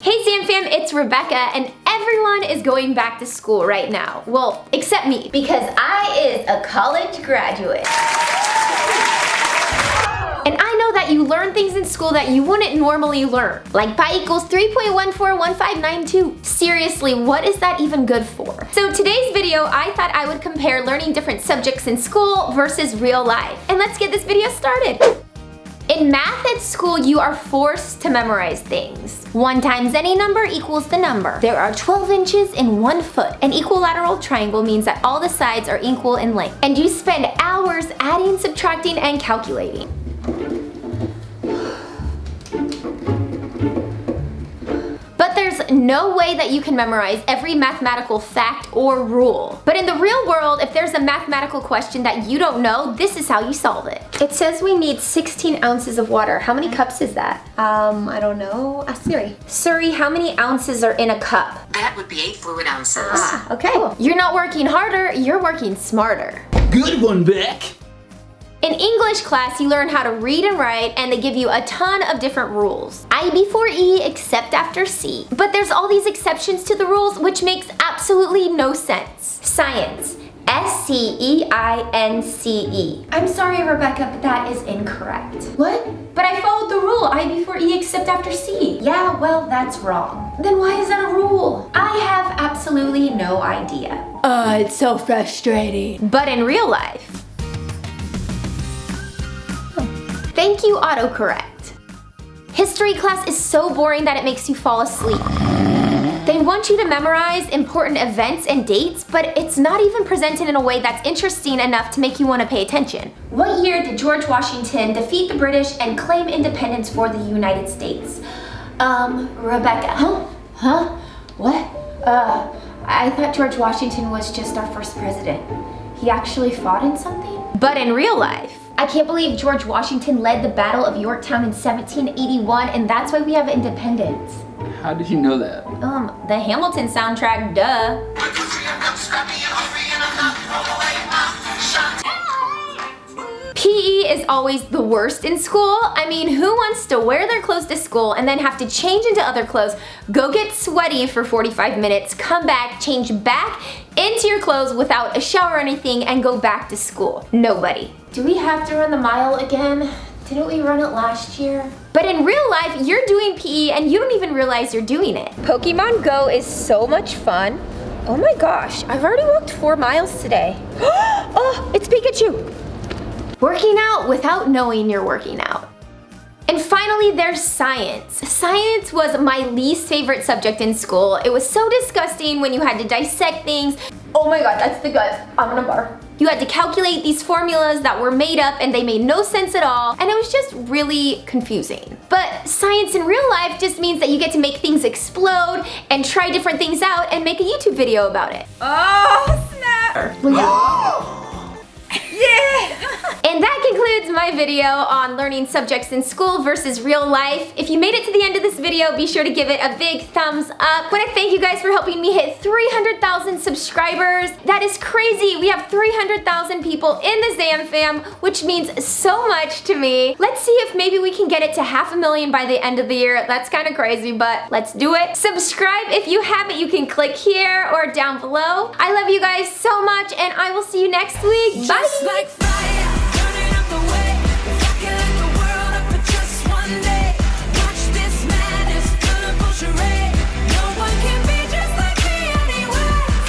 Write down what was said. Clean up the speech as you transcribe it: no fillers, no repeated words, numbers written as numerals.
Hey Zam Fam, it's Rebecca, and everyone is going back to school right now. Well, except me, because I is a college graduate. And I know that you learn things in school that you wouldn't normally learn, like pi equals 3.141592. Seriously, what is that even good for? So today's video, I thought I would compare learning different subjects in school versus real life. And let's get this video started. In math at school, you are forced to memorize things. 1 times any number equals the number. There are 12 inches in 1 foot. An equilateral triangle means that all the sides are equal in length. And you spend hours adding, subtracting, and calculating. But there's no way that you can memorize every mathematical fact or rule. But in the real world, if there's a mathematical question that you don't know, this is how you solve it. It says we need 16 ounces of water. How many cups is that? I don't know. Ask Siri. Siri, how many ounces are in a cup? That would be 8 fluid ounces. Ah, okay. Cool. You're not working harder, you're working smarter. Good one, Beck. In English class, you learn how to read and write, and they give you a ton of different rules. I before E except after C. But there's all these exceptions to the rules, which makes absolutely no sense. Science. S-C-E-I-N-C-E. I'm sorry, Rebecca, but that is incorrect. What? But I followed the rule, I before E except after C. Yeah, well, that's wrong. Then why is that a rule? I have absolutely no idea. It's so frustrating. But in real life, thank you, autocorrect. History class is so boring that it makes you fall asleep. They want you to memorize important events and dates, but it's not even presented in a way that's interesting enough to make you want to pay attention. What year did George Washington defeat the British and claim independence for the United States? Rebecca. Huh? What? I thought George Washington was just our first president. He actually fought in something? But in real life, I can't believe George Washington led the Battle of Yorktown in 1781, and that's why we have independence. How did you know that? The Hamilton soundtrack, duh. PE is always the worst in school. I mean, who wants to wear their clothes to school and then have to change into other clothes, go get sweaty for 45 minutes, come back, change back into your clothes without a shower or anything, and go back to school? Nobody. Do we have to run the mile again? Didn't we run it last year? But in real life, you're doing PE and you don't even realize you're doing it. Pokemon Go is so much fun. Oh my gosh, I've already walked 4 miles today. Oh, it's Pikachu. Working out without knowing you're working out. And finally, there's science. Science was my least favorite subject in school. It was so disgusting when you had to dissect things. Oh my god, that's the gut. I'm gonna barf. You had to calculate these formulas that were made up and they made no sense at all, and it was just really confusing. But science in real life just means that you get to make things explode and try different things out and make a YouTube video about it. Oh, snap! Yeah! And that concludes my video on learning subjects in school versus real life. If you made it to the end of this video, be sure to give it a big thumbs up. I want to thank you guys for helping me hit 300,000 subscribers. That is crazy. We have 300,000 people in the Zam Fam, which means so much to me. Let's see if maybe we can get it to 500,000 by the end of the year. That's kind of crazy, but let's do it. Subscribe if you haven't. You can click here or down below. I love you guys so much, and I will see you next week. Bye! Just like fire.